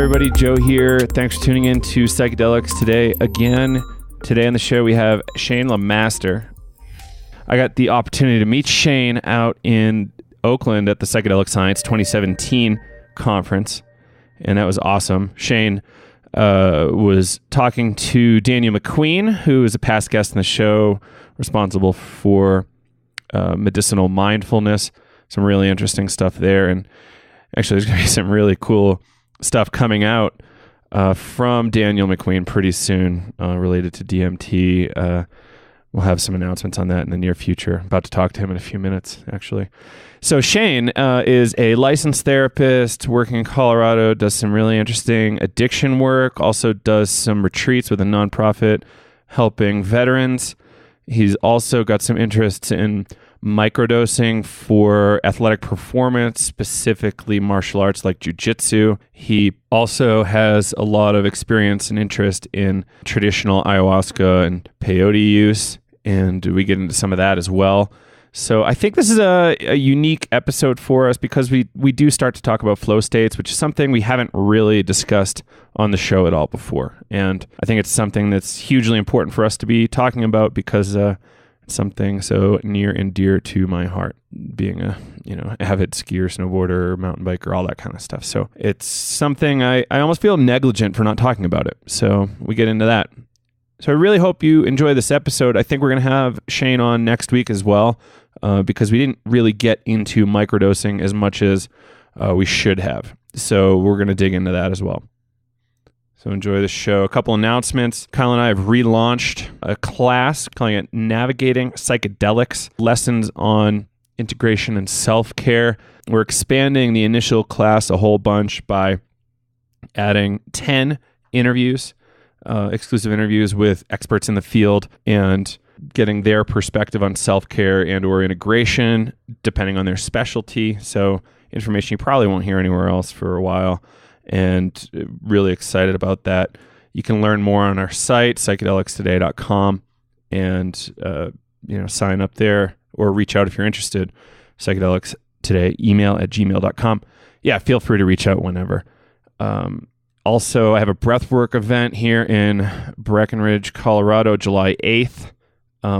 everybody? Joe here. Thanks for tuning in to Psychedelics today. Again, today on the show we have Shane LeMaster. I got the opportunity to meet Shane out in Oakland at the Psychedelic Science 2017 conference, and that was awesome. Shane was talking to Daniel McQueen, who is a past guest in the show, responsible for medicinal mindfulness. Some really interesting stuff there, and actually there's going to be some really cool stuff coming out from Daniel McQueen pretty soon related to DMT. We'll have some announcements on that in the near future. I'm about to talk to him in a few minutes, actually. So Shane is a licensed therapist working in Colorado, does some really interesting addiction work, also does some retreats with a nonprofit helping veterans. He's also got some interests in microdosing for athletic performance, specifically martial arts like jiu-jitsu. He also has a lot of experience and interest in traditional ayahuasca and peyote use, and we get into some of that as well. So I think this is a unique episode for us because we do start to talk about flow states, which is something we haven't really discussed on the show at all before. And I think it's something that's hugely important for us to be talking about because it's something so near and dear to my heart, being a avid skier, snowboarder, mountain biker, all that kind of stuff. So it's something I almost feel negligent for not talking about it. So we get into that. So I really hope you enjoy this episode. I think we're going to have Shane on next week as well, because we didn't really get into microdosing as much as we should have. So we're going to dig into that as well. So enjoy the show. A couple announcements. Kyle and I have relaunched a class calling it Navigating Psychedelics, Lessons on Integration and Self-Care. We're expanding the initial class a whole bunch by adding 10 interviews, exclusive interviews with experts in the field and getting their perspective on self-care and or integration, depending on their specialty. So information you probably won't hear anywhere else for a while. And really excited about that. You can learn more on our site, psychedelicstoday.com, and sign up there or reach out if you're interested. Psychedelics Today, email@gmail.com. Yeah, feel free to reach out whenever. Also, I have a breathwork event here in Breckenridge, Colorado, July 8th.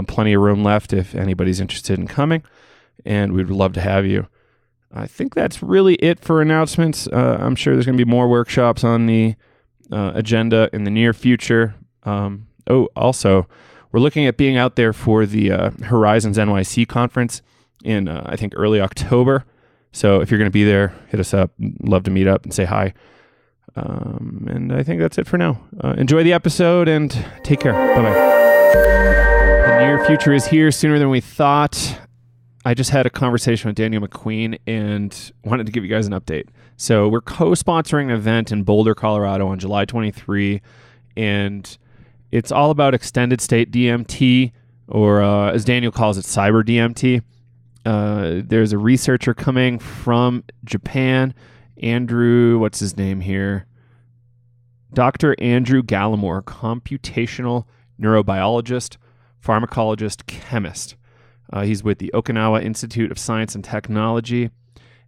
Plenty of room left if anybody's interested in coming, and we'd love to have you. I think that's really it for announcements. I'm sure there's going to be more workshops on the agenda in the near future. Also, we're looking at being out there for the Horizons NYC conference in, I think, early October. So if you're going to be there, hit us up. Love to meet up and say hi. And I think that's it for now. Enjoy the episode and take care. Bye-bye. The near future is here sooner than we thought. I just had a conversation with Daniel McQueen and wanted to give you guys an update. So we're co-sponsoring an event in Boulder, Colorado on July 23, and it's all about extended state DMT, or as Daniel calls it, cyber DMT. There's a researcher coming from Japan, Andrew, what's his name here? Dr. Andrew Gallimore, computational neurobiologist, pharmacologist, chemist. He's with the Okinawa Institute of Science and Technology.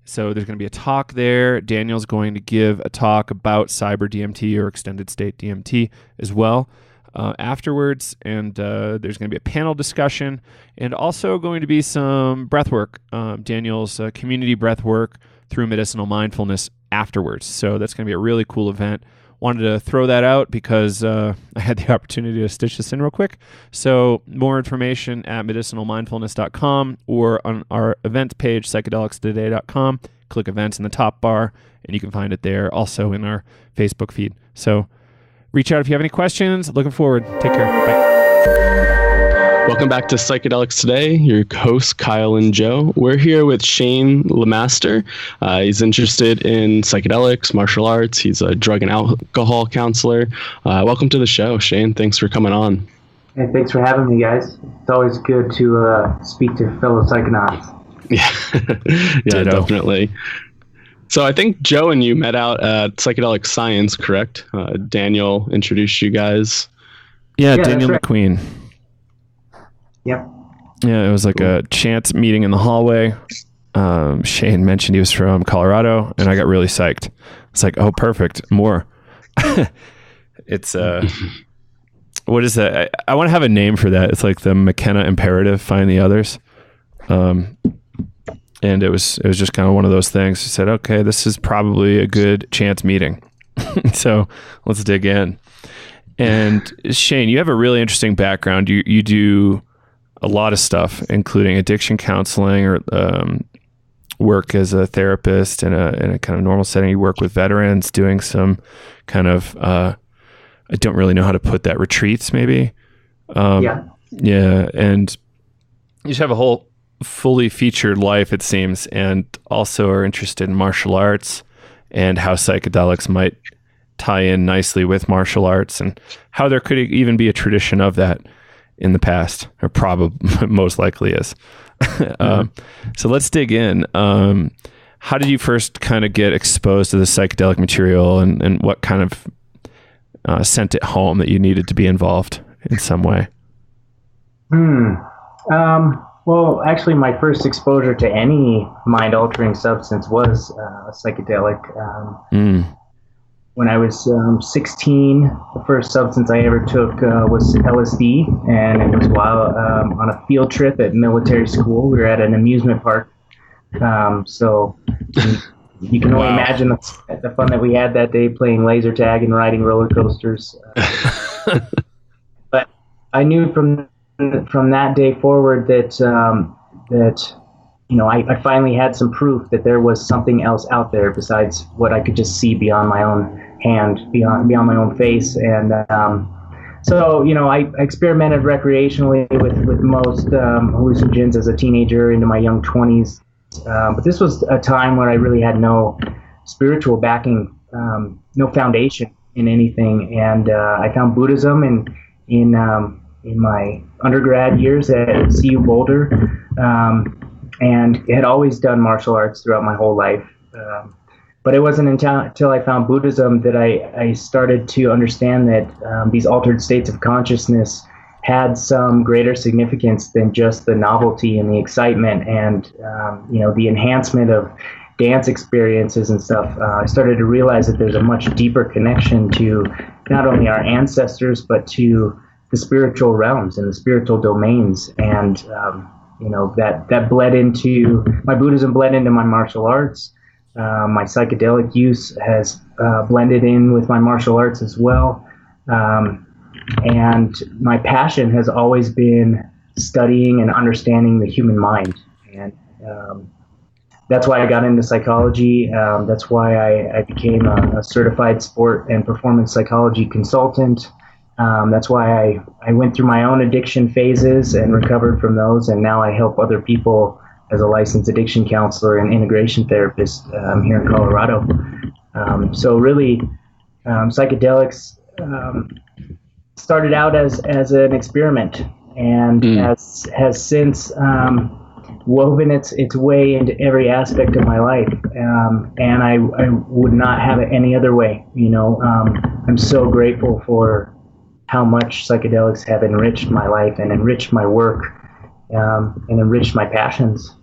So there's going to be a talk there. Daniel's going to give a talk about cyber DMT or extended state DMT as well afterwards. And there's going to be a panel discussion and also going to be some breath work, Daniel's community breath work through medicinal mindfulness afterwards. So that's going to be a really cool event. Wanted to throw that out because I had the opportunity to stitch this in real quick. So more information at medicinalmindfulness.com or on our events page, psychedelicstoday.com. Click events in the top bar, and you can find it there. Also in our Facebook feed. So reach out if you have any questions. Looking forward. Take care. Bye. Welcome back to Psychedelics Today. Your hosts, Kyle and Joe. We're here with Shane LeMaster. He's interested in psychedelics, martial arts. He's a drug and alcohol counselor. Welcome to the show, Shane. Thanks for coming on. Hey, thanks for having me, guys. It's always good to speak to fellow psychonauts. Yeah, definitely. So I think Joe and you met out at Psychedelic Science, correct? Daniel introduced you guys. Yeah, Daniel McQueen. Yep. Yeah, it was like a chance meeting in the hallway. Shane mentioned he was from Colorado, and I got really psyched. It's like, oh, perfect, more. It's what is that? I want to have a name for that. It's like the McKenna imperative, find the others. And it was just kind of one of those things. I said, okay, this is probably a good chance meeting. So let's dig in. And Shane, you have a really interesting background. You do a lot of stuff, including addiction counseling or work as a therapist in a kind of normal setting. You work with veterans doing some kind of, I don't really know how to put that, retreats maybe. Yeah. And you just have a whole fully featured life, it seems, and also are interested in martial arts and how psychedelics might tie in nicely with martial arts and how there could even be a tradition of that in the past, or probably most likely is. So let's dig in. How did you first kind of get exposed to the psychedelic material, and what kind of sent it home that you needed to be involved in some way? Well, actually, my first exposure to any mind-altering substance was psychedelic. When I was 16, the first substance I ever took was LSD, and it was while on a field trip at military school. We were at an amusement park. So you can only imagine the fun that we had that day, playing laser tag and riding roller coasters. But I knew from that day forward that I finally had some proof that there was something else out there besides what I could just see beyond my own hand, beyond my own face. And so I experimented recreationally with most hallucinogens as a teenager into my young 20s. But this was a time when I really had no spiritual backing, no foundation in anything. And I found Buddhism in my undergrad years at CU Boulder, and had always done martial arts throughout my whole life. But it wasn't until I found Buddhism that I started to understand that these altered states of consciousness had some greater significance than just the novelty and the excitement and the enhancement of dance experiences and stuff. I started to realize that there's a much deeper connection to not only our ancestors but to the spiritual realms and the spiritual domains, and that bled into my Buddhism, bled into my martial arts. My psychedelic use has blended in with my martial arts as well, and my passion has always been studying and understanding the human mind, and that's why I got into psychology. That's why I became a certified sport and performance psychology consultant. That's why I went through my own addiction phases and recovered from those, and now I help other people as a licensed addiction counselor and integration therapist here in Colorado. So really, psychedelics started out as an experiment, and has since woven its way into every aspect of my life, and I would not have it any other way. I'm so grateful for how much psychedelics have enriched my life and enriched my work, and enriched my passions.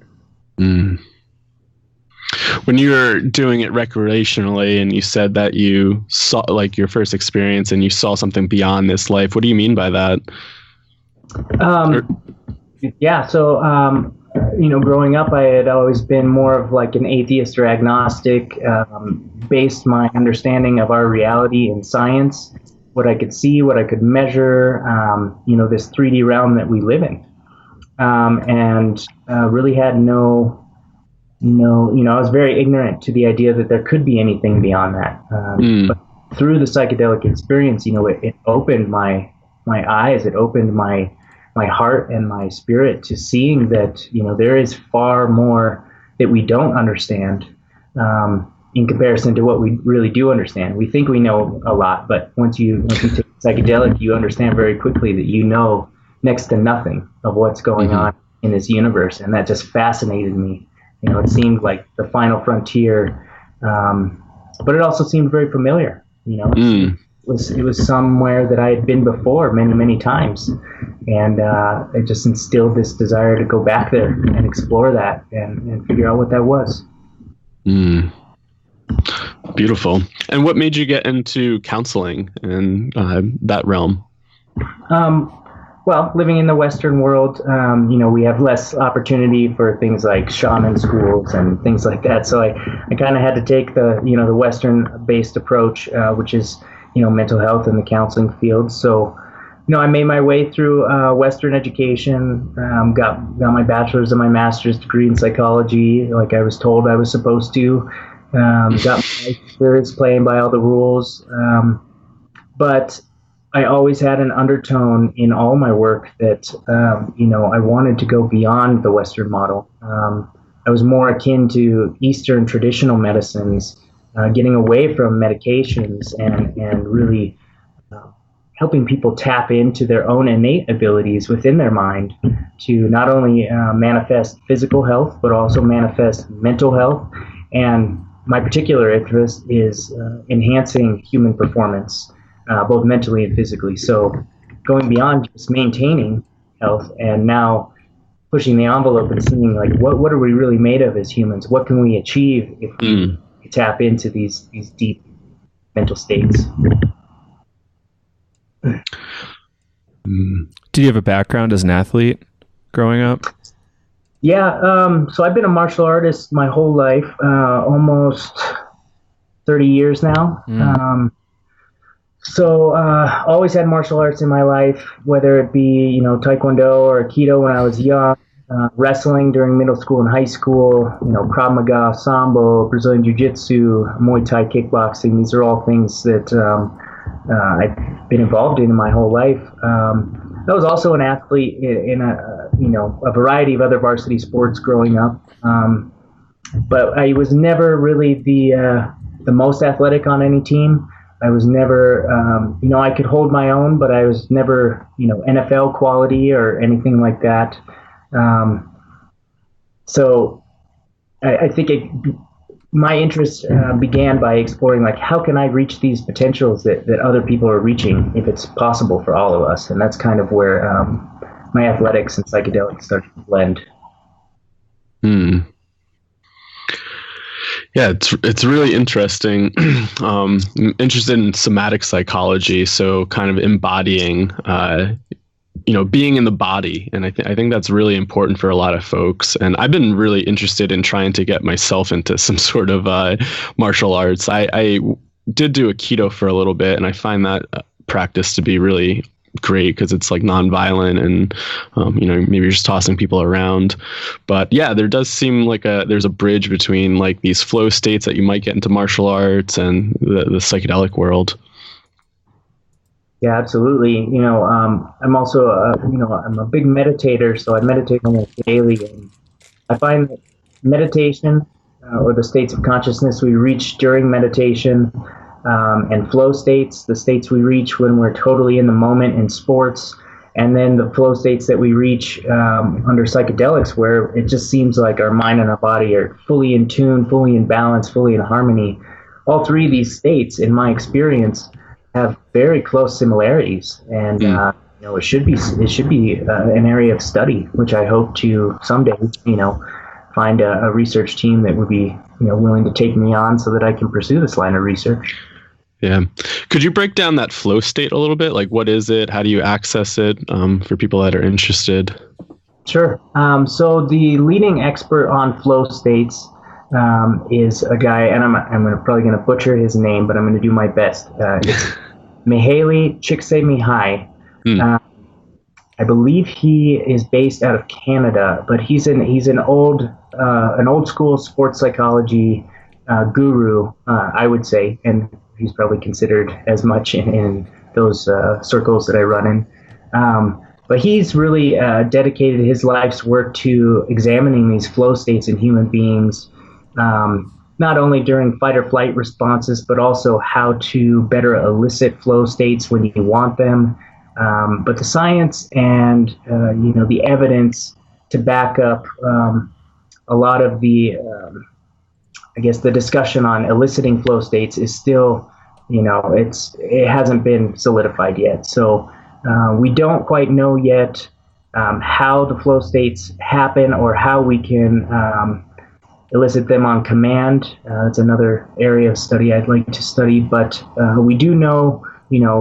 When you were doing it recreationally, and you said that you saw your first experience and you saw something beyond this life, what do you mean by that? Growing up, I had always been more of like an atheist or agnostic, based my understanding of our reality in science, what I could see, what I could measure, this 3D realm that we live in. And really had no, I was very ignorant to the idea that there could be anything beyond that. But through the psychedelic experience, it opened my eyes, it opened my heart and my spirit to seeing that, there is far more that we don't understand, in comparison to what we really do understand. We think we know a lot, but once you take psychedelic, you understand very quickly that you know next to nothing of what's going on in this universe, and that just fascinated me. It seemed like the final frontier, but it also seemed very familiar. It was somewhere that I had been before many, many times, and it just instilled this desire to go back there and explore that and figure out what that was. Beautiful. And what made you get into counseling and that realm? Well, living in the Western world, we have less opportunity for things like shaman schools and things like that. So I kind of had to take the Western-based approach, which is, mental health in the counseling field. So, I made my way through Western education, got my bachelor's and my master's degree in psychology, like I was told I was supposed to. Got my experience playing by all the rules. But I always had an undertone in all my work that, I wanted to go beyond the Western model. I was more akin to Eastern traditional medicines, getting away from medications and really helping people tap into their own innate abilities within their mind to not only manifest physical health, but also manifest mental health. And my particular interest is enhancing human performance, both mentally and physically. So going beyond just maintaining health and now pushing the envelope and seeing like what are we really made of as humans? What can we achieve if we tap into these deep mental states? Do you have a background as an athlete growing up? Yeah, so I've been a martial artist my whole life, almost 30 years now. So always had martial arts in my life, whether it be, Taekwondo or Aikido when I was young, wrestling during middle school and high school, Krav Maga, Sambo, Brazilian Jiu-Jitsu, Muay Thai, kickboxing. These are all things that I've been involved in my whole life. I was also an athlete in a variety of other varsity sports growing up. But I was never really the most athletic on any team. I was never, I could hold my own, but I was never, NFL quality or anything like that. So I think my interest began by exploring, like, how can I reach these potentials that other people are reaching if it's possible for all of us? And that's kind of where my athletics and psychedelics started to blend. Yeah, it's really interesting. I'm interested in somatic psychology, so kind of embodying, being in the body, and I think that's really important for a lot of folks. And I've been really interested in trying to get myself into some sort of martial arts. I did do Aikido for a little bit, and I find that practice to be really great because it's like nonviolent and maybe you're just tossing people around. But yeah, there does seem like there's a bridge between like these flow states that you might get into martial arts and the psychedelic world. Yeah, absolutely. I'm also I'm a big meditator, so I meditate almost daily, and I find that meditation or the states of consciousness we reach during meditation and flow states, the states we reach when we're totally in the moment in sports, and then the flow states that we reach under psychedelics, where it just seems like our mind and our body are fully in tune, fully in balance, fully in harmony. All three of these states, in my experience, have very close similarities, and it should be an area of study, which I hope to someday, find a research team that would be willing to take me on so that I can pursue this line of research. Yeah. Could you break down that flow state a little bit? Like, what is it? How do you access it for people that are interested? Sure. So the leading expert on flow states is a guy, and I'm probably going to butcher his name, but I'm going to do my best. It's Mihaly Csikszentmihalyi. I believe he is based out of Canada, but he's an old school sports psychology guru, I would say, and he's probably considered as much in those circles that I run in. But he's really dedicated his life's work to examining these flow states in human beings, not only during fight or flight responses, but also how to better elicit flow states when you want them. But the science and the evidence to back up a lot of the the discussion on eliciting flow states is still, it hasn't been solidified yet. So we don't quite know yet how the flow states happen or how we can elicit them on command. That's another area of study I'd like to study. But we do know,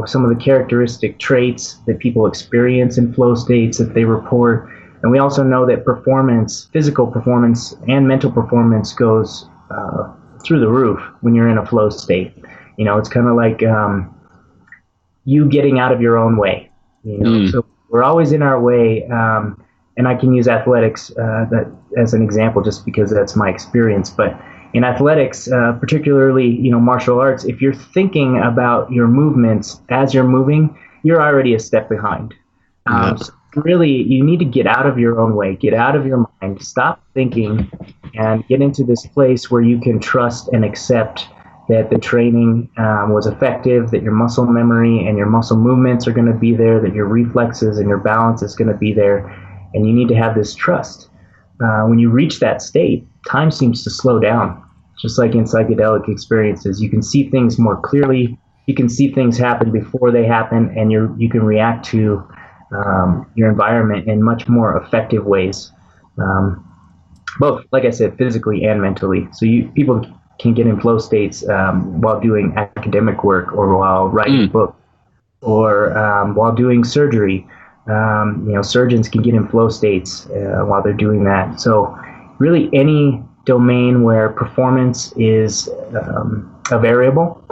some of the characteristic traits that people experience in flow states that they report. And we also know that physical performance and mental performance goes through the roof when you're in a flow state. It's kind of like you getting out of your own way. So we're always in our way. And I can use athletics as an example just because that's my experience. But in athletics, particularly, martial arts, if you're thinking about your movements as you're moving, you're already a step behind. So really, you need to get out of your own way, get out of your mind, stop thinking, and get into this place where you can trust and accept that the training was effective, that your muscle memory and your muscle movements are going to be there, that your reflexes and your balance is going to be there. And you need to have this trust. When you reach that state, time seems to slow down. Just like in psychedelic experiences, you can see things more clearly. You can see things happen before they happen, and you can react to your environment in much more effective ways. Both, like I said, physically and mentally. So people can get in flow states while doing academic work, or while writing a book, or while doing surgery. Surgeons can get in flow states while they're doing that. So really any domain where performance is a variable,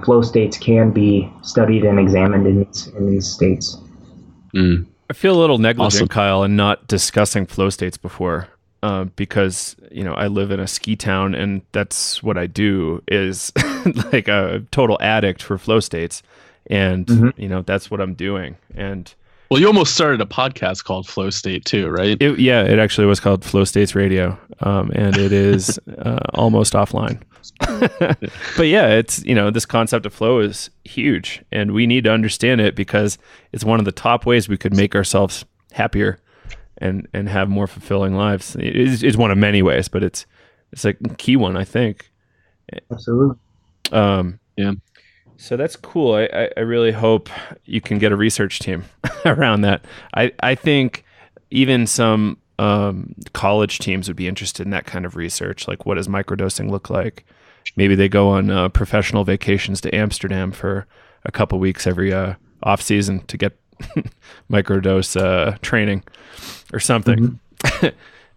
flow states can be studied and examined in these states. I feel a little negligent, Kyle, in not discussing flow states before because, I live in a ski town and that's what I do is like a total addict for flow states. And, that's what I'm doing. And well, you almost started a podcast called Flow State too, right? It actually was called Flow States Radio, and it is almost offline. But yeah, it's this concept of flow is huge, and we need to understand it because it's one of the top ways we could make ourselves happier and have more fulfilling lives. It's one of many ways, but it's a key one, I think. Absolutely. Yeah. So that's cool. I really hope you can get a research team around that. I think even some college teams would be interested in that kind of research. Like, what does microdosing look like? Maybe they go on professional vacations to Amsterdam for a couple weeks every off season to get microdose training or something.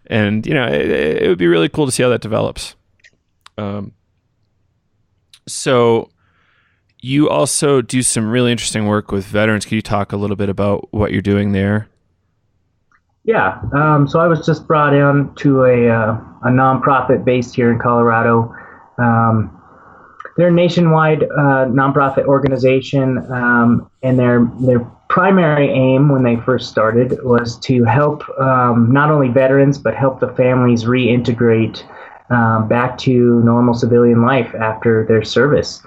And it would be really cool to see how that develops. So you also do some really interesting work with veterans. Can you talk a little bit about what you're doing there? Yeah. So I was just brought in to a nonprofit based here in Colorado. They're a nationwide nonprofit organization, and their primary aim when they first started was to help not only veterans but help the families reintegrate back to normal civilian life after their service.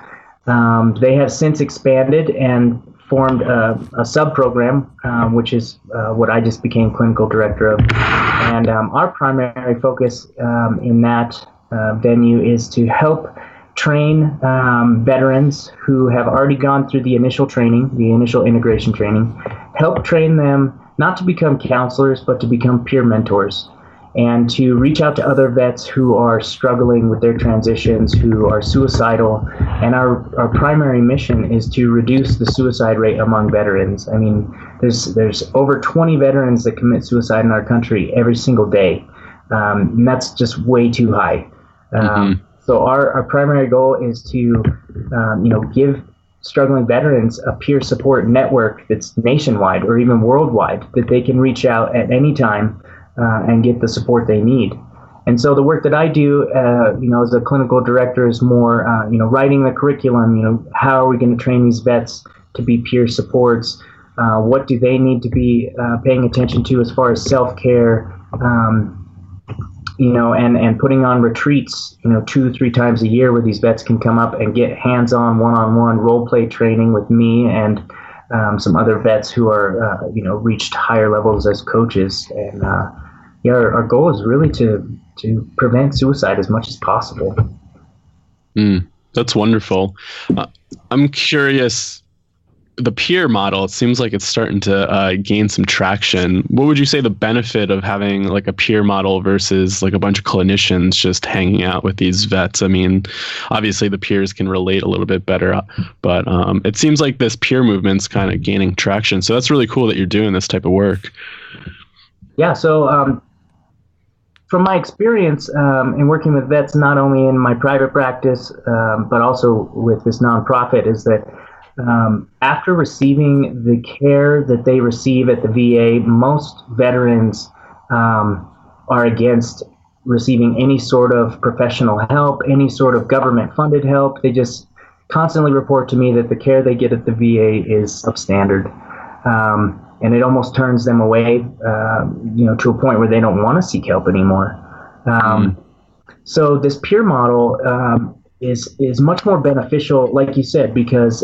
They have since expanded and formed a sub-program, which is what I just became clinical director of. And our primary focus in that venue is to help train veterans who have already gone through the initial training, the initial integration training, help train them not to become counselors, but to become peer mentors, and to reach out to other vets who are struggling with their transitions, who are suicidal. And our primary mission is to reduce the suicide rate among veterans. I mean, there's over 20 veterans that commit suicide in our country every single day. And that's just way too high. So our primary goal is to, give struggling veterans a peer support network that's nationwide or even worldwide, that they can reach out at any time and get the support they need. And so the work that I do, as a clinical director is more, writing the curriculum, how are we going to train these vets to be peer supports? What do they need to be paying attention to as far as self-care, and putting on retreats, 2-3 times a year where these vets can come up and get hands-on, one-on-one role-play training with me and some other vets who are, reached higher levels as coaches. And our goal is really to prevent suicide as much as possible. That's wonderful. I'm curious, the peer model, it seems like it's starting to gain some traction. What would you say the benefit of having like a peer model versus like a bunch of clinicians just hanging out with these vets? I mean, obviously the peers can relate a little bit better, but it seems like this peer movement's kind of gaining traction. So that's really cool that you're doing this type of work. Yeah. So from my experience in working with vets, not only in my private practice, but also with this nonprofit, is that after receiving the care that they receive at the VA, most veterans are against receiving any sort of professional help, any sort of government-funded help. They just constantly report to me that the care they get at the VA is substandard. And it almost turns them away, to a point where they don't want to seek help anymore. So this peer model is much more beneficial, like you said, because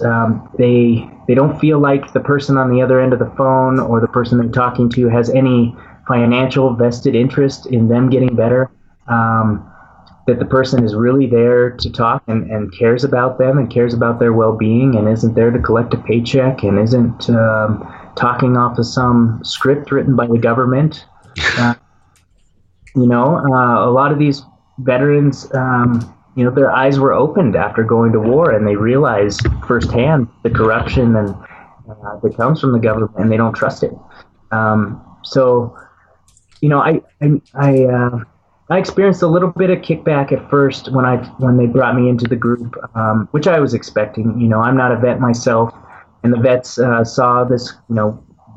they don't feel like the person on the other end of the phone or the person they're talking to has any financial vested interest in them getting better. That the person is really there to talk and cares about them and cares about their well-being and isn't there to collect a paycheck and isn't talking off of some script written by the government. A lot of these veterans, their eyes were opened after going to war, and they realized firsthand the corruption and that comes from the government, and they don't trust it. I experienced a little bit of kickback at first when they brought me into the group, which I was expecting. I'm not a vet myself, and the vets saw this,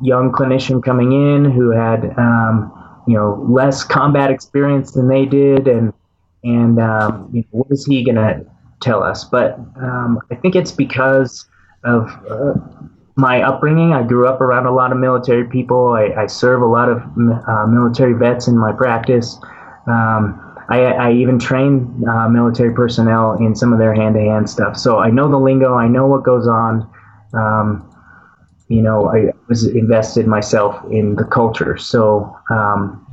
young clinician coming in who had, less combat experience than they did, and what is he going to tell us? But I think it's because of my upbringing. I grew up around a lot of military people. I serve a lot of military vets in my practice. I even train military personnel in some of their hand-to-hand stuff. So I know the lingo. I know what goes on. I was invested myself in the culture. So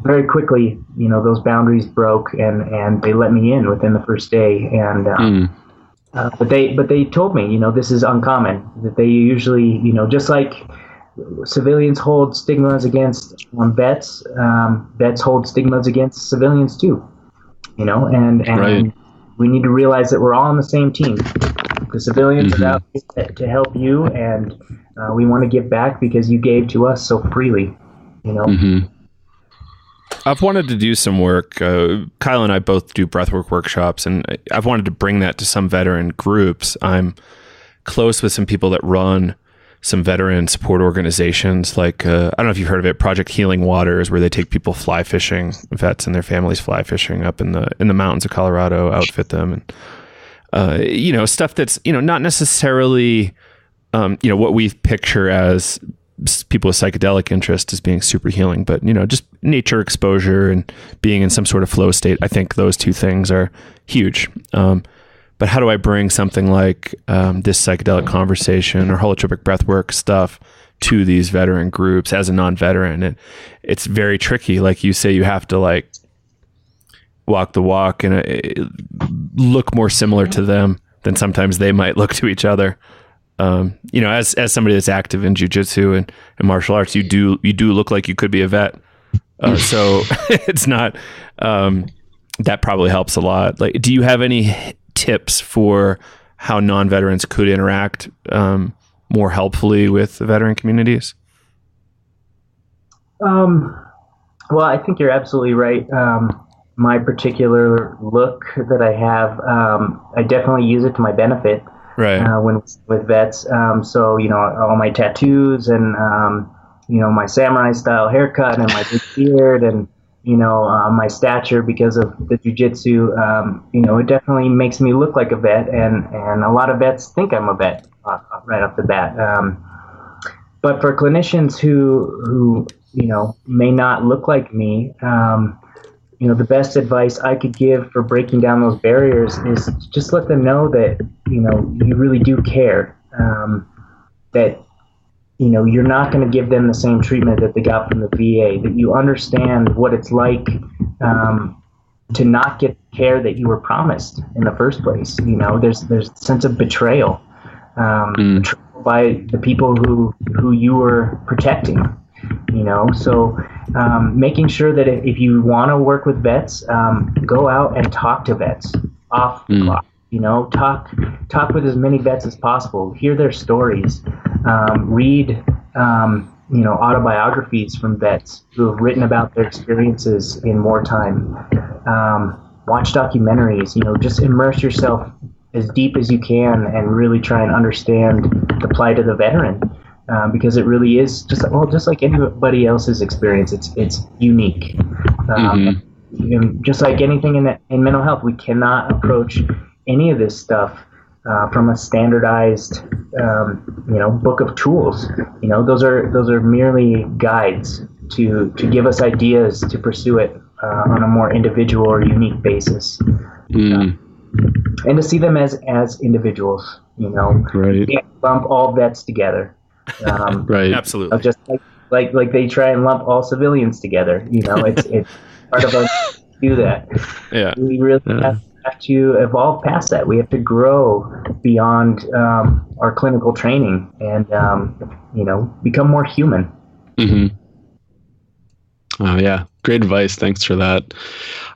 very quickly, those boundaries broke, and they let me in within the first day. And but they told me, this is uncommon. That they usually, just like civilians hold stigmas against vets, vets hold stigmas against civilians too. And right. We need to realize that we're all on the same team. The civilians are out to help you, and we want to give back because you gave to us so freely. I've wanted to do some work. Kyle and I both do breathwork workshops, and I've wanted to bring that to some veteran groups. I'm close with some people that run some veteran support organizations, like I don't know if you've heard of it, Project Healing Waters, where they take people fly fishing, vets and their families fly fishing up in the mountains of Colorado, outfit them, and stuff that's not necessarily what we picture as people with psychedelic interest as being super healing, but just nature exposure and being in some sort of flow state. I think those two things are huge. But how do I bring something like this psychedelic conversation or holotropic breathwork stuff to these veteran groups as a non-veteran? It's very tricky. Like you say, you have to walk the walk and look more similar to them than sometimes they might look to each other. As somebody that's active in jiu-jitsu and martial arts, you do look like you could be a vet. So it's not, that probably helps a lot. Like, do you have any tips for how non-veterans could interact more helpfully with the veteran communities? Well, I think you're absolutely right. My particular look that I have, I definitely use it to my benefit. Right. When with vets. So, all my tattoos and, my samurai style haircut and my big beard and, my stature because of the jiu-jitsu, it definitely makes me look like a vet, and a lot of vets think I'm a vet right off the bat. But for clinicians who may not look like me, the best advice I could give for breaking down those barriers is just let them know that, you really do care, that, you're not going to give them the same treatment that they got from the VA, that you understand what it's like to not get the care that you were promised in the first place. There's a sense of betrayal, betrayal by the people who you were protecting. So making sure that if you want to work with vets, go out and talk to vets off the clock. Talk with as many vets as possible. Hear their stories. Read autobiographies from vets who have written about their experiences in wartime. Watch documentaries. Just immerse yourself as deep as you can and really try and understand the plight of the veteran. Because it really is just like anybody else's experience. It's unique. Just like anything in mental health, we cannot approach any of this stuff from a standardized, book of tools. Those are merely guides to give us ideas to pursue it on a more individual or unique basis, and to see them as individuals. Right. You can't lump all vets together. Right. Absolutely. Just like they try and lump all civilians together. It's part of us to do that. Yeah. We really have to evolve past that. We have to grow beyond our clinical training and become more human. Mm-hmm. Oh yeah, great advice. Thanks for that.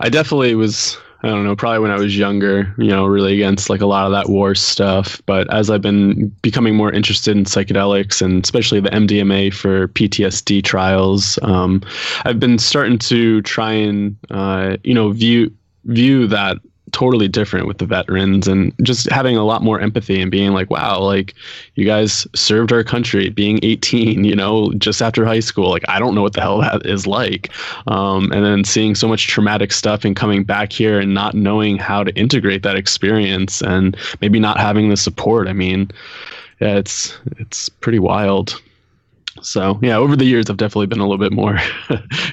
I definitely was, I don't know, probably when I was younger, really against like a lot of that war stuff. But as I've been becoming more interested in psychedelics and especially the MDMA for PTSD trials, I've been starting to try and, view that totally different with the veterans and just having a lot more empathy and being like, wow, like you guys served our country being 18, just after high school. Like, I don't know what the hell that is like. And then seeing so much traumatic stuff and coming back here and not knowing how to integrate that experience and maybe not having the support. I mean, yeah, it's pretty wild. So yeah, over the years, I've definitely been a little bit more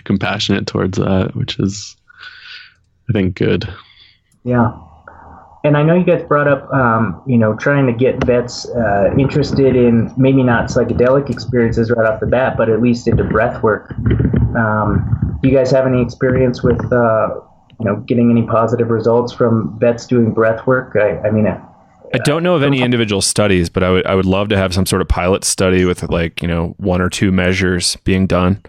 compassionate towards that, which is, I think, good. Yeah. And I know you guys brought up, trying to get vets interested in maybe not psychedelic experiences right off the bat, but at least into breath work. Do you guys have any experience with, getting any positive results from vets doing breath work? I don't know of any individual studies, but I would love to have some sort of pilot study with one or two measures being done.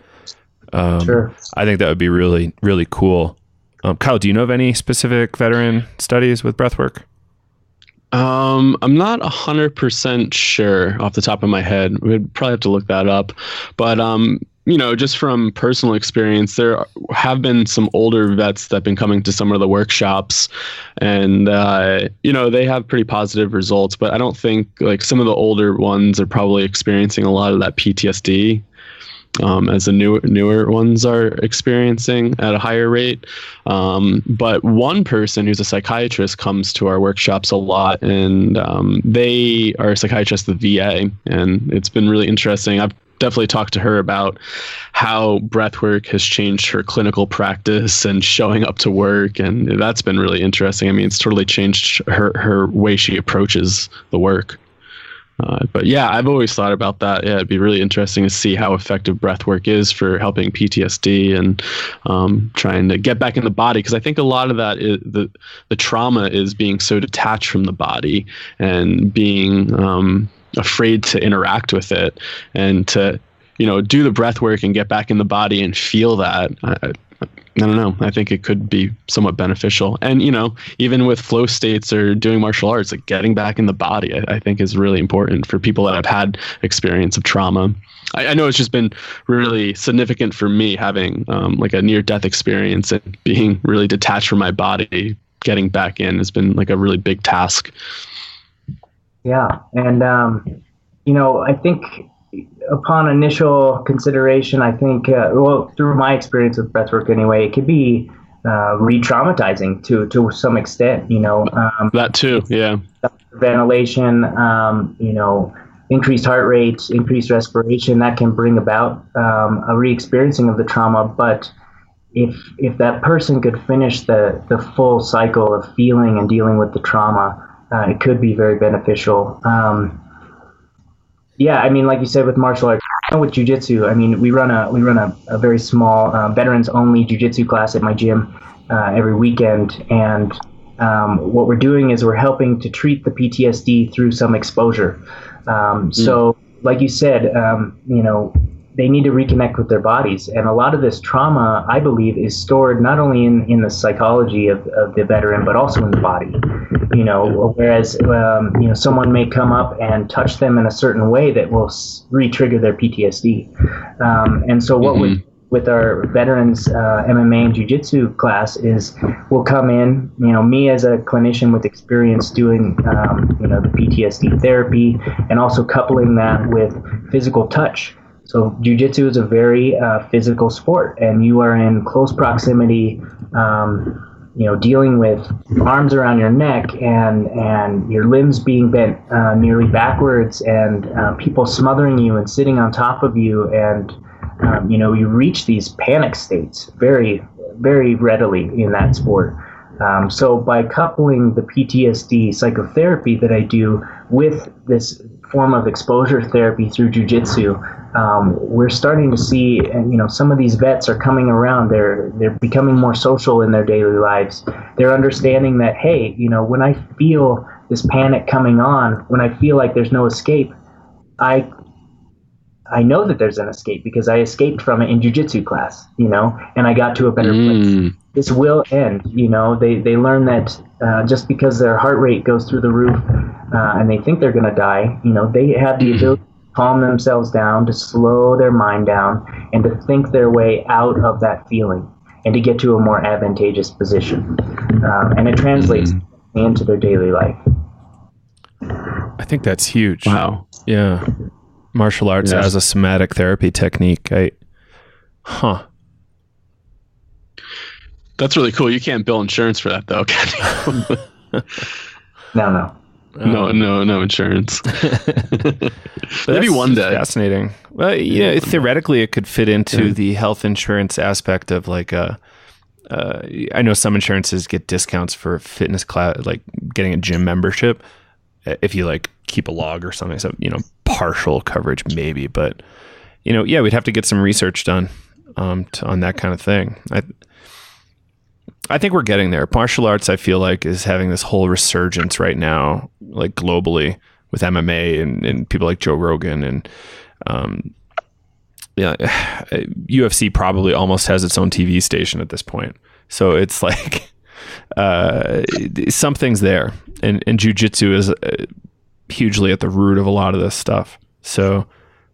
Sure. I think that would be really, really cool. Kyle, do you know of any specific veteran studies with breathwork? I'm not 100% sure off the top of my head. We'd probably have to look that up. But, just from personal experience, there have been some older vets that have been coming to some of the workshops and, they have pretty positive results. But I don't think like some of the older ones are probably experiencing a lot of that PTSD. As the newer ones are experiencing at a higher rate. But one person who's a psychiatrist comes to our workshops a lot, and they are a psychiatrist at the VA, and it's been really interesting. I've definitely talked to her about how breathwork has changed her clinical practice and showing up to work, and that's been really interesting. I mean, it's totally changed her way she approaches the work. But yeah, I've always thought about that. Yeah, it'd be really interesting to see how effective breath work is for helping PTSD and trying to get back in the body. Because I think a lot of that is the trauma is being so detached from the body and being afraid to interact with it and to, do the breath work and get back in the body and feel that. I don't know. I think it could be somewhat beneficial. And, even with flow states or doing martial arts, like getting back in the body, I think is really important for people that have had experience of trauma. I know it's just been really significant for me having like a near-death experience and being really detached from my body. Getting back in has been like a really big task. Yeah. And, I think upon initial consideration, I think, through my experience with breathwork anyway, it could be re-traumatizing to some extent, that too, yeah. Ventilation, increased heart rate, increased respiration, that can bring about a re-experiencing of the trauma. But if that person could finish the full cycle of feeling and dealing with the trauma, it could be very beneficial. Yeah, I mean, like you said, with martial arts, with jiu-jitsu, I mean, we run a very small veterans-only jiu-jitsu class at my gym every weekend, and what we're doing is we're helping to treat the PTSD through some exposure. So, like you said, they need to reconnect with their bodies. And a lot of this trauma, I believe, is stored not only in the psychology of the veteran, but also in the body. Whereas, someone may come up and touch them in a certain way that will re-trigger their PTSD. And so what with our veterans MMA and jiu-jitsu class is we'll come in, me as a clinician with experience doing, the PTSD therapy, and also coupling that with physical touch. So jiu-jitsu is a very physical sport, and you are in close proximity, dealing with arms around your neck and your limbs being bent nearly backwards, and people smothering you and sitting on top of you, and you reach these panic states very, very readily in that sport. So by coupling the PTSD psychotherapy that I do with this form of exposure therapy through jiu-jitsu, we're starting to see, some of these vets are coming around. They're becoming more social in their daily lives. They're understanding that, hey, when I feel this panic coming on, when I feel like there's no escape, I know that there's an escape because I escaped from it in jiu-jitsu class, and I got to a better place. This will end, they learn that just because their heart rate goes through the roof and they think they're going to die, they have the ability to calm themselves down, to slow their mind down, and to think their way out of that feeling and to get to a more advantageous position. And it translates into their daily life. I think that's huge. Wow. Yeah. Martial arts as a somatic therapy technique. That's really cool. You can't bill insurance for that, though, can you? No insurance. Maybe one day. Fascinating. Well, theoretically, it could fit into the health insurance aspect of like I know some insurances get discounts for fitness class, like getting a gym membership. If you like keep a log or something, so partial coverage maybe, but we'd have to get some research done on that kind of thing. I think we're getting there. Martial arts, I feel like, is having this whole resurgence right now, like globally, with MMA and people like Joe Rogan, and UFC probably almost has its own TV station at this point. So it's like something's there, and jiu-jitsu is hugely at the root of a lot of this stuff. So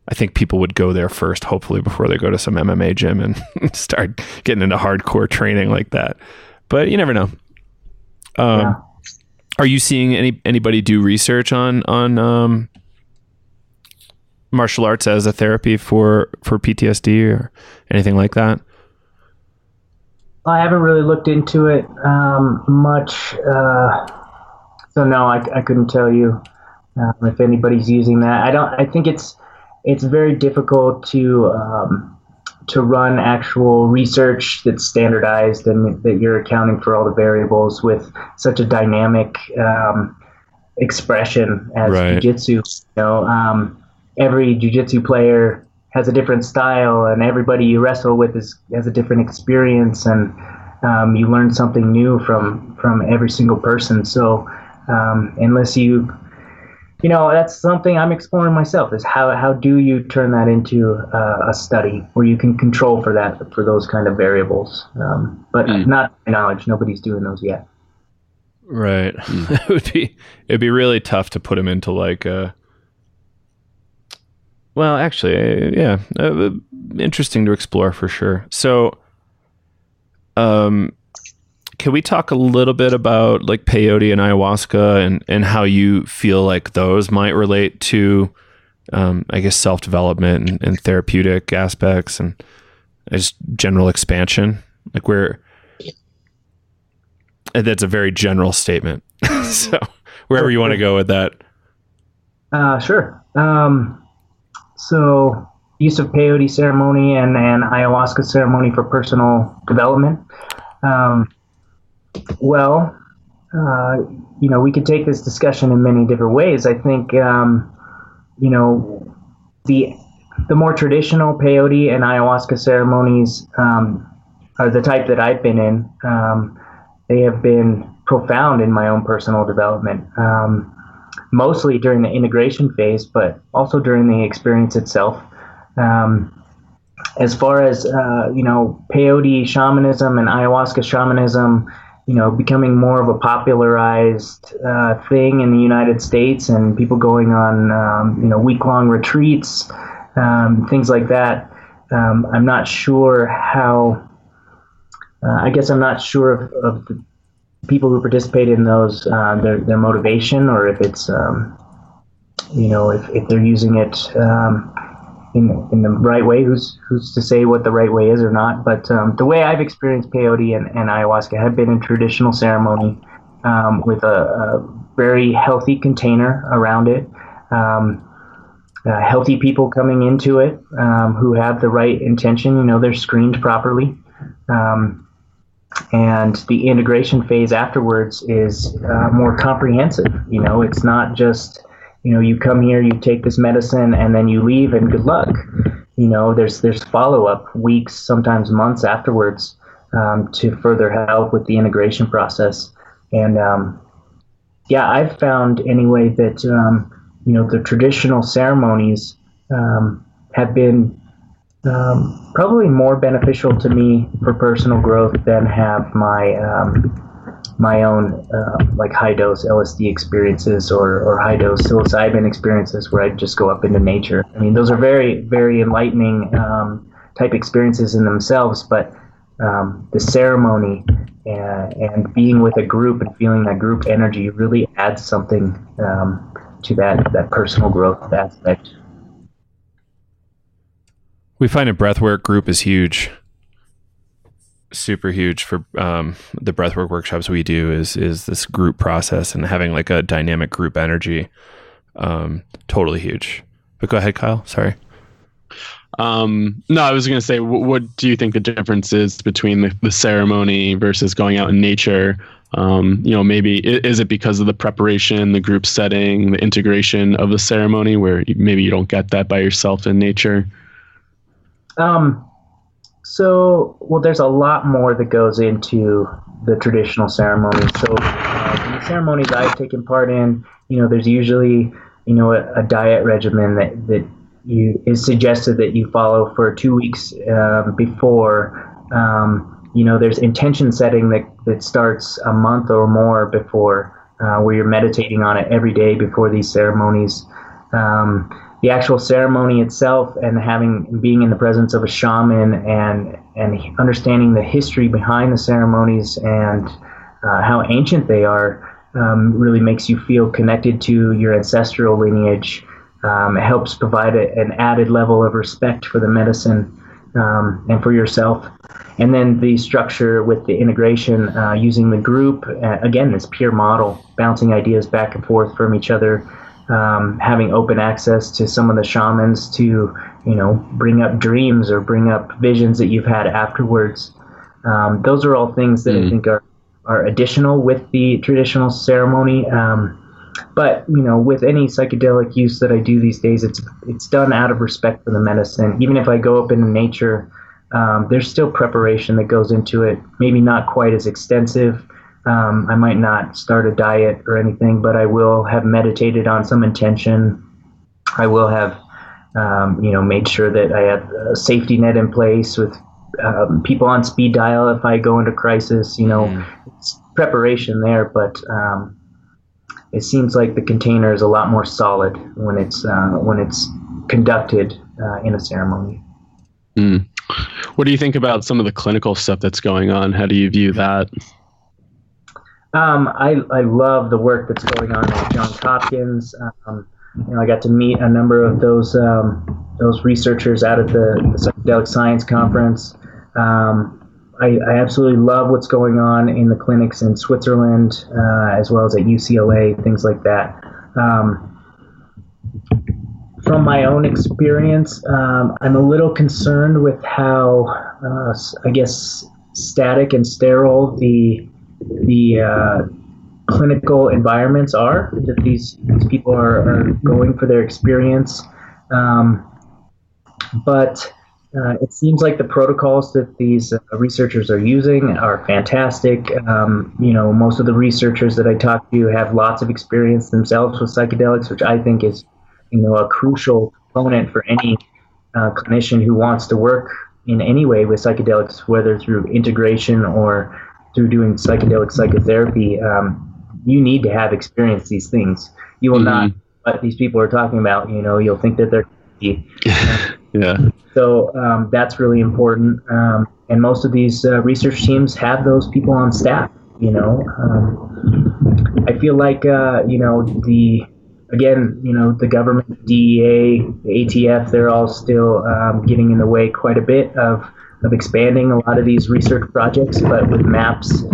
I think people would go there first, hopefully, before they go to some MMA gym and start getting into hardcore training like that. But you never know. Are you seeing anybody do research on martial arts as a therapy for PTSD or anything like that? I haven't really looked into it much. So no, I couldn't tell you if anybody's using that. I think it's very difficult to run actual research that's standardized and that you're accounting for all the variables with such a dynamic expression as jiu-jitsu. Every jiu-jitsu player has a different style, and everybody you wrestle with has a different experience, and you learn something new from every single person. So unless that's something I'm exploring myself, is how do you turn that into a study where you can control for those kind of variables. But not to my knowledge, nobody's doing those yet. Right. It'd be really tough to put them into like well, actually, interesting to explore for sure. So, can we talk a little bit about like peyote and ayahuasca and how you feel like those might relate to, I guess, self-development and therapeutic aspects and just general expansion? Like that's a very general statement. So wherever you want to go with that. Sure. So use of peyote ceremony and ayahuasca ceremony for personal development. We could take this discussion in many different ways. I think, the more traditional peyote and ayahuasca ceremonies are the type that I've been in. They have been profound in my own personal development. mostly during the integration phase, but also during the experience itself. As far as peyote shamanism and ayahuasca shamanism, becoming more of a popularized thing in the United States, and people going on week-long retreats, things like that. I'm not sure how. I guess I'm not sure of the people who participate in those, their motivation, or if it's if they're using it in the right way. Who's to say what the right way is or not? But the way I've experienced peyote and ayahuasca have been in traditional ceremony, with a very healthy container around it, healthy people coming into it, who have the right intention. They're screened properly, and the integration phase afterwards is more comprehensive. It's not just you come here, you take this medicine, and then you leave, and good luck. There's follow-up weeks, sometimes months afterwards, to further help with the integration process. And I've found anyway that the traditional ceremonies have been probably more beneficial to me for personal growth than have my own like high dose LSD experiences or high dose psilocybin experiences where I just go up into nature. I mean, those are very, very enlightening type experiences in themselves, but the ceremony and being with a group and feeling that group energy really adds something to that personal growth aspect. We find a breathwork group is huge, super huge for the breathwork workshops we do is this group process, and having like a dynamic group energy, totally huge. But go ahead, Kyle. Sorry. No, I was going to say, what do you think the difference is between the ceremony versus going out in nature? Maybe is it because of the preparation, the group setting, the integration of the ceremony, where maybe you don't get that by yourself in nature? There's a lot more that goes into the traditional ceremony. So in the ceremonies I've taken part in, there's usually, a diet regimen that is suggested that you follow for 2 weeks before. There's intention setting that starts a month or more before, where you're meditating on it every day before these ceremonies. The actual ceremony itself, and being in the presence of a shaman and understanding the history behind the ceremonies and how ancient they are, really makes you feel connected to your ancestral lineage. It helps provide an added level of respect for the medicine and for yourself. And then the structure with the integration, using the group, again, this peer model, bouncing ideas back and forth from each other. Having open access to some of the shamans to, bring up dreams or bring up visions that you've had afterwards. Those are all things that I think are additional with the traditional ceremony. But, with any psychedelic use that I do these days, it's done out of respect for the medicine. Even if I go up into nature, there's still preparation that goes into it. Maybe not quite as extensive. I might not start a diet or anything, but I will have meditated on some intention. I will have, made sure that I have a safety net in place with people on speed dial if I go into crisis. It's preparation there, but it seems like the container is a lot more solid when it's conducted in a ceremony. What do you think about some of the clinical stuff that's going on? How do you view that? I love the work that's going on at Johns Hopkins. I got to meet a number of those researchers out at the Psychedelic Science Conference. I absolutely love what's going on in the clinics in Switzerland, as well as at UCLA, things like that. From my own experience, I'm a little concerned with how, static and sterile the clinical environments are that these people are going for their experience. But It seems like the protocols that these researchers are using are fantastic. Most of the researchers that I talk to have lots of experience themselves with psychedelics, which I think is, a crucial component for any clinician who wants to work in any way with psychedelics, whether through integration or through doing psychedelic psychotherapy. You need to have experienced these things. You will not, what these people are talking about, you'll think that they're yeah. So that's really important. And most of these research teams have those people on staff, I feel like, the government, DEA, the ATF, they're all still getting in the way quite a bit of expanding a lot of these research projects. But with MAPS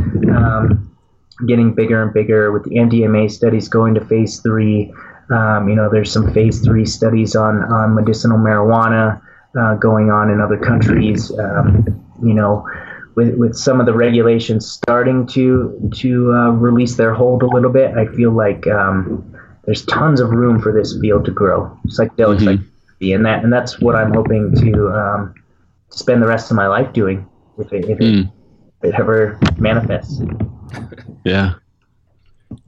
getting bigger and bigger, with the MDMA studies going to phase 3, there's some phase 3 studies on medicinal marijuana going on in other countries. With some of the regulations starting to release their hold a little bit, I feel like there's tons of room for this field to grow, psychedelic psychotherapy, and that's what I'm hoping to spend the rest of my life doing if it ever manifests. Yeah.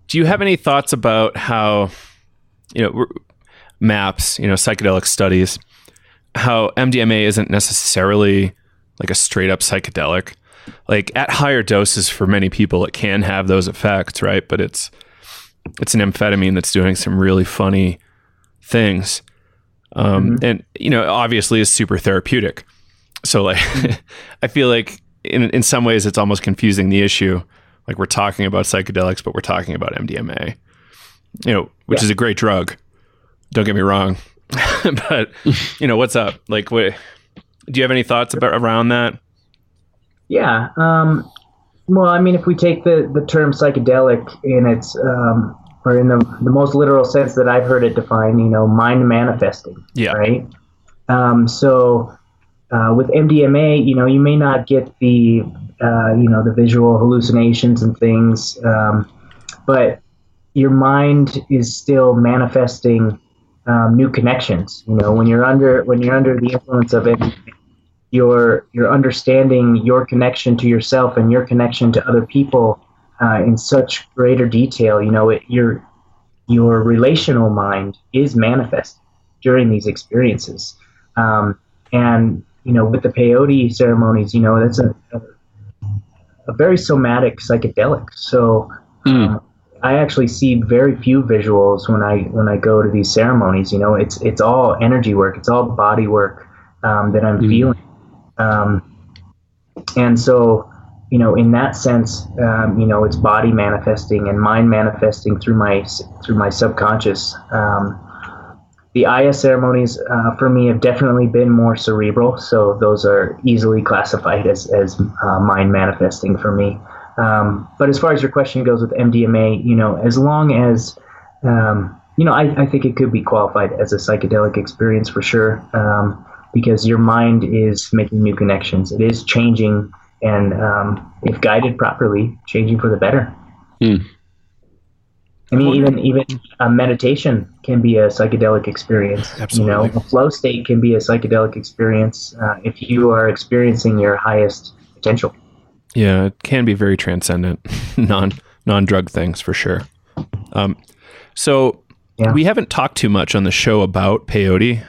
Do you have any thoughts about how, MAPS, psychedelic studies, how MDMA isn't necessarily like a straight up psychedelic? Like at higher doses for many people, it can have those effects, right? But it's an amphetamine that's doing some really funny things. And, obviously is super therapeutic. So like, I feel like in some ways it's almost confusing the issue. Like we're talking about psychedelics, but we're talking about MDMA, which is a great drug. Don't get me wrong. But, what's up? Like, do you have any thoughts around that? Yeah. Well, I mean, if we take the term psychedelic in its, or in the most literal sense that I've heard it defined, mind manifesting. Yeah. Right. So with MDMA, you may not get the visual hallucinations and things, but your mind is still manifesting new connections. When you're under the influence of it, you're understanding your connection to yourself and your connection to other people in such greater detail. Your relational mind is manifest during these experiences, and with the peyote ceremonies, that's a very somatic psychedelic. So I actually see very few visuals when I go to these ceremonies. It's all energy work. It's all body work that I'm feeling. And so, in that sense, it's body manifesting and mind manifesting through my subconscious. The Aya ceremonies for me have definitely been more cerebral, so those are easily classified as mind manifesting for me. But as far as your question goes with MDMA, as long as I think it could be qualified as a psychedelic experience for sure, because your mind is making new connections. It is changing, and if guided properly, changing for the better. I mean, even a meditation can be a psychedelic experience. Absolutely. A flow state can be a psychedelic experience if you are experiencing your highest potential. Yeah, it can be very transcendent, non-drug things for sure. So we haven't talked too much on the show about peyote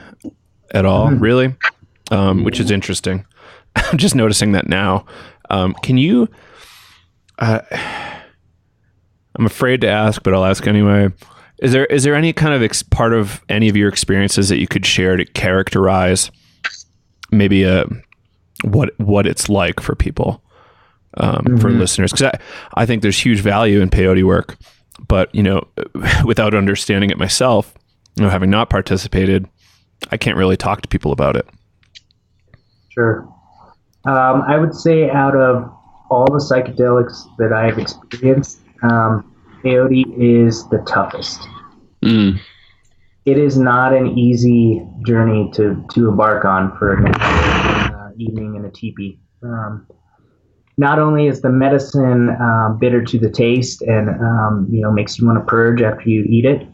at all, really, which is interesting. I'm just noticing that now. Can you... I'm afraid to ask, but I'll ask anyway. Is there any kind of part of any of your experiences that you could share to characterize maybe what it's like for people, for listeners? Because I think there's huge value in peyote work, but without understanding it myself, having not participated, I can't really talk to people about it. Sure. I would say out of all the psychedelics that I have experienced, peyote is the toughest. It is not an easy journey to embark on for an evening in a teepee. Not only is the medicine bitter to the taste and makes you want to purge after you eat it,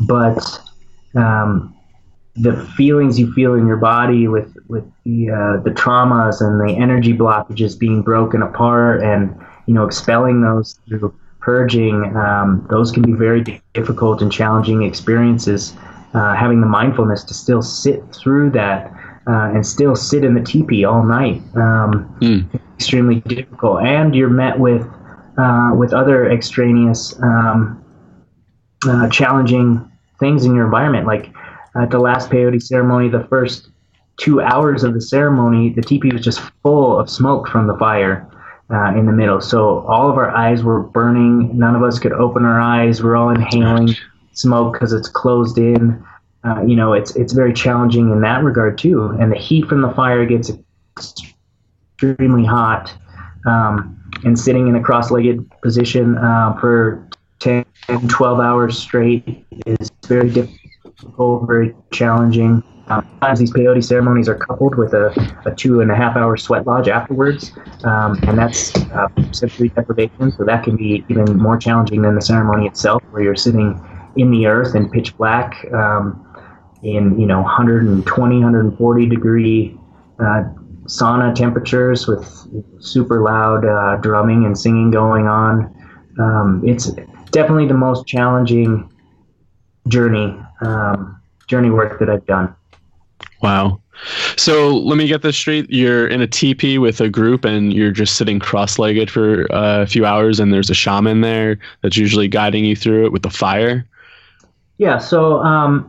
but the feelings you feel in your body with the traumas and the energy blockages being broken apart, and expelling those through purging, those can be very difficult and challenging experiences. Having the mindfulness to still sit through that and still sit in the teepee all night, extremely difficult. And you're met with other extraneous challenging things in your environment. Like at the last peyote ceremony, the first 2 hours of the ceremony, the teepee was just full of smoke from the fire in the middle. So all of our eyes were burning. None of us could open our eyes. We're all inhaling smoke because it's closed in. It's very challenging in that regard too. And the heat from the fire gets extremely hot. And sitting in a cross-legged position for 10, 12 hours straight is very difficult, very challenging. Sometimes these peyote ceremonies are coupled with a 2.5 hour sweat lodge afterwards, and that's sensory deprivation, so that can be even more challenging than the ceremony itself, where you're sitting in the earth in pitch black in 120, 140 degree sauna temperatures with super loud drumming and singing going on. It's definitely the most challenging journey work that I've done. Wow. So let me get this straight. You're in a teepee with a group and you're just sitting cross-legged for a few hours, and there's a shaman there that's usually guiding you through it with the fire? Yeah, so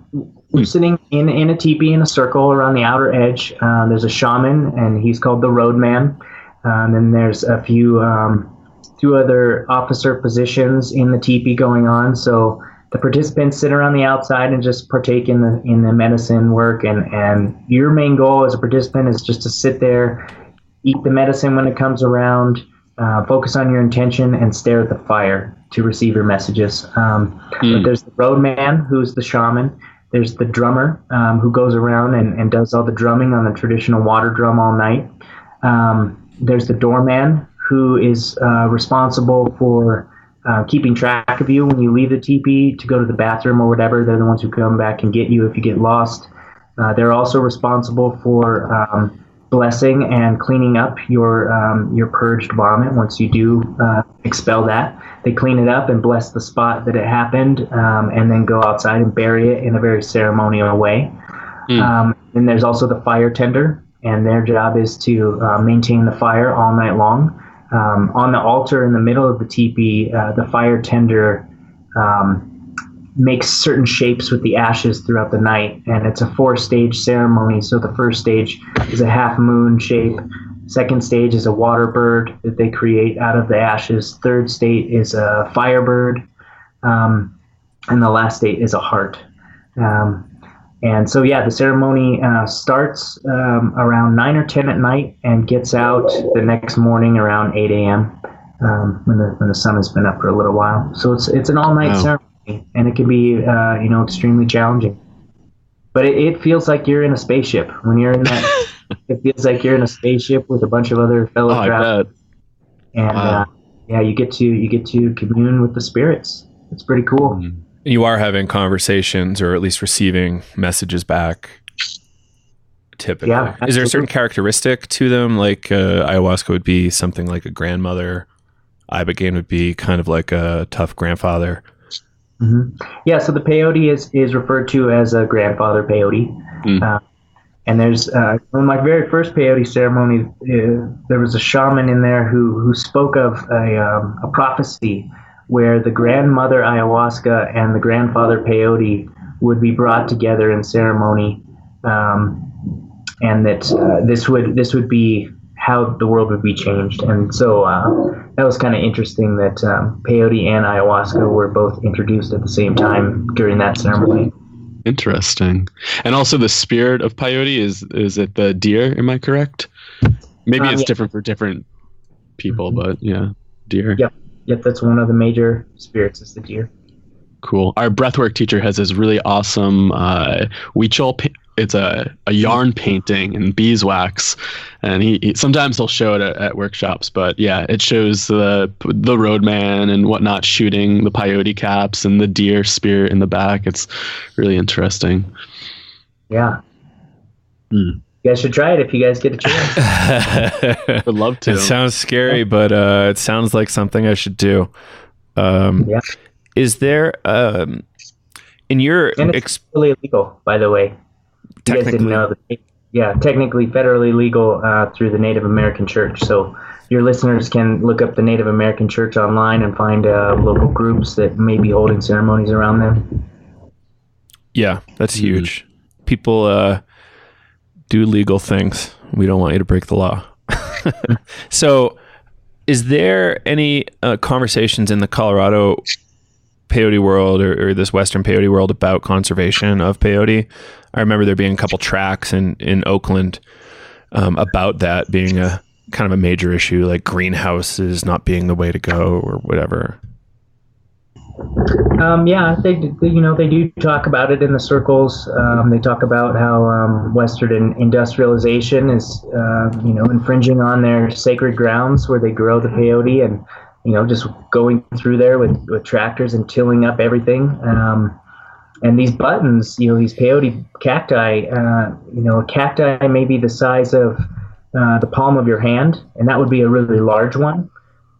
we're sitting in a teepee in a circle around the outer edge. There's a shaman, and he's called the roadman. And then there's a few other officer positions in the teepee going on. So the participants sit around the outside and just partake in the medicine work. And your main goal as a participant is just to sit there, eat the medicine when it comes around, focus on your intention, and stare at the fire to receive your messages. But there's the roadman, who's the shaman. There's the drummer, who goes around and does all the drumming on the traditional water drum all night. There's the doorman, who is responsible for keeping track of you when you leave the teepee to go to the bathroom or whatever. They're the ones who come back and get you if you get lost. They're also responsible for blessing and cleaning up your purged vomit once you do expel that. They clean it up and bless the spot that it happened, and then go outside and bury it in a very ceremonial way. And there's also the fire tender, and their job is to maintain the fire all night long. On the altar in the middle of the teepee, the fire tender makes certain shapes with the ashes throughout the night, and it's a 4-stage ceremony. So the first stage is a half moon shape. Second stage is a water bird that they create out of the ashes. Third state is a firebird, and the last state is a heart. And so, yeah, the ceremony starts around 9 or 10 at night and gets out the next morning around 8 a.m. When the sun has been up for a little while. So it's an all-night ceremony, and it can be extremely challenging. But it feels like you're in a spaceship when you're in that. It feels like you're in a spaceship with a bunch of other fellow travelers. And you get to commune with the spirits. It's pretty cool. Mm-hmm. You are having conversations, or at least receiving messages back, typically. Yeah, is there a certain characteristic to them? Like ayahuasca would be something like a grandmother. Ibogaine would be kind of like a tough grandfather. Mm-hmm. Yeah, so the peyote is referred to as a grandfather peyote. And there's in my very first peyote ceremony, there was a shaman in there who spoke of a prophecy where the grandmother ayahuasca and the grandfather peyote would be brought together in ceremony, and that this would be how the world would be changed. And so that was kind of interesting that peyote and ayahuasca were both introduced at the same time during that ceremony. Interesting. And also the spirit of peyote, is it the deer? Am I correct? Maybe it's different for different people, but yeah, deer. Yep, that's one of the major spirits, is the deer. Cool. Our breathwork teacher has this really awesome huichol. It's a yarn painting in beeswax, and he sometimes he'll show it at workshops. But yeah, it shows the roadman and whatnot shooting the peyote caps and the deer spirit in the back. It's really interesting. Yeah. You guys should try it if you guys get a chance. Would love to. It sounds scary, but it sounds like something I should do. Yeah. Is there in your And it's totally illegal, by the way. You guys didn't know that. Yeah, technically federally legal through the Native American Church. So your listeners can look up the Native American Church online and find local groups that may be holding ceremonies around them. Yeah, that's huge. People do legal things. We don't want you to break the law. So is there any conversations in the Colorado peyote world or this Western peyote world about conservation of peyote? I remember there being a couple tracks in Oakland about that being a kind of a major issue, like greenhouses not being the way to go or whatever. Yeah, they do talk about it in the circles. They talk about how Western industrialization is infringing on their sacred grounds where they grow the peyote, and just going through there with tractors and tilling up everything. And these buttons, these peyote cacti, a cacti may be the size of the palm of your hand, and that would be a really large one.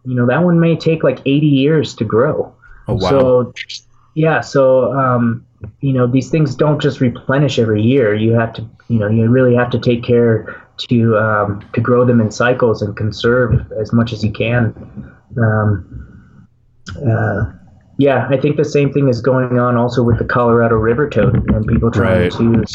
That one may take like 80 years to grow. Oh, wow. So, yeah, these things don't just replenish every year. You have to, you really have to take care to grow them in cycles and conserve as much as you can. Yeah, I think the same thing is going on also with the Colorado river toad, and people trying to,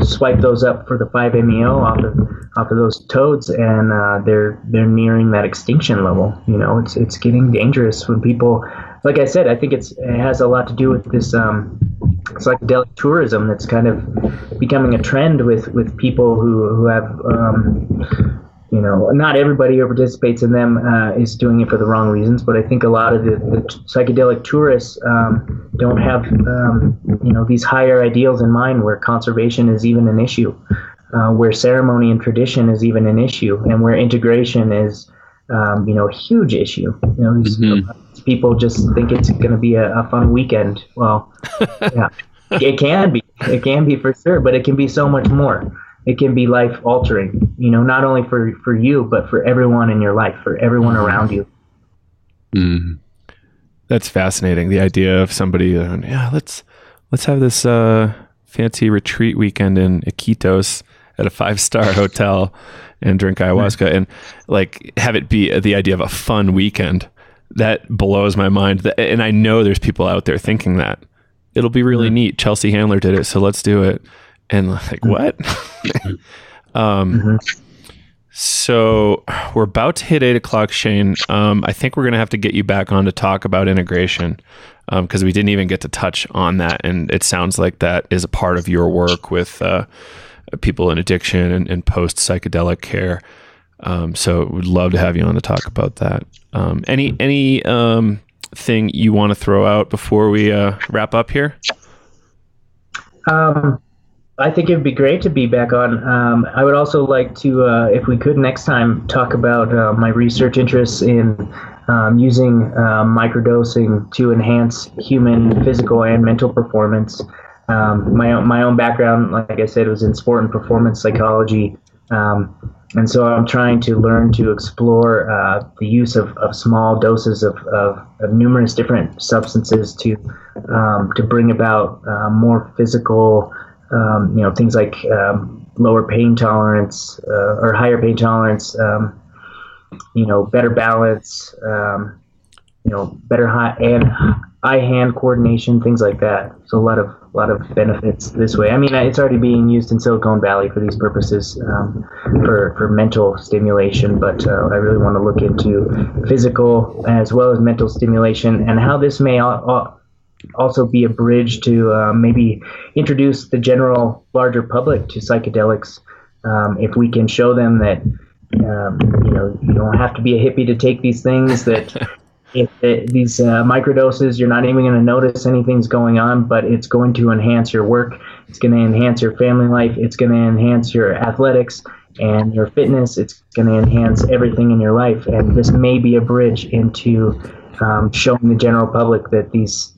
swipe those up for the 5-MeO off of those toads, and they're nearing that extinction level. It's getting dangerous when people, like I said, I think it has a lot to do with this psychedelic tourism that's kind of becoming a trend with people who have. Not everybody who participates in them is doing it for the wrong reasons, but I think a lot of the psychedelic tourists don't have, these higher ideals in mind where conservation is even an issue, where ceremony and tradition is even an issue, and where integration is, a huge issue. These people just think it's going to be a fun weekend. Well, yeah, it can be for sure, but it can be so much more. It can be life altering, not only for you, but for everyone in your life, for everyone around you. Mm. That's fascinating. The idea of somebody, let's have this fancy retreat weekend in Iquitos at a 5-star hotel and drink ayahuasca and like have it be the idea of a fun weekend. That blows my mind. And I know there's people out there thinking that it'll be really neat. Chelsea Handler did it, so let's do it. And like, what? So we're about to hit 8:00, Shane. I think we're going to have to get you back on to talk about integration because we didn't even get to touch on that. And it sounds like that is a part of your work with people in addiction and post-psychedelic care. So we'd love to have you on to talk about that. Any thing you want to throw out before we wrap up here? I think it would be great to be back on. I would also like to, if we could next time, talk about my research interests in using microdosing to enhance human physical and mental performance. My own background, like I said, was in sport and performance psychology. And so I'm trying to learn to explore the use of small doses of numerous different substances to bring about more physical things like lower pain tolerance or higher pain tolerance, better balance, better eye-hand coordination, things like that. So a lot of benefits this way. I mean, it's already being used in Silicon Valley for these purposes, for mental stimulation, but I really want to look into physical as well as mental stimulation and how this may also be a bridge to maybe introduce the general larger public to psychedelics. If we can show them that you don't have to be a hippie to take these things, that if these microdoses, you're not even going to notice anything's going on, but it's going to enhance your work, it's going to enhance your family life, it's going to enhance your athletics and your fitness, it's going to enhance everything in your life. And this may be a bridge into showing the general public that these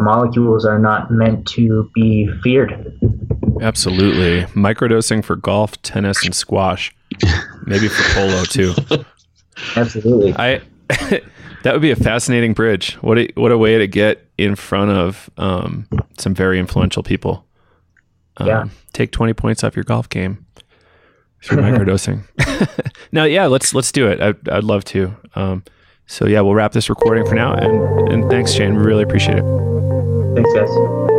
molecules are not meant to be feared. Absolutely. Microdosing for golf, tennis, and squash. Maybe for polo too. Absolutely. That would be a fascinating bridge. What a way to get in front of some very influential people. Take 20 points off your golf game through microdosing. Now, yeah, let's do it. I'd love to. So yeah, we'll wrap this recording for now. And thanks, Shane. We really appreciate it. Thanks, guys.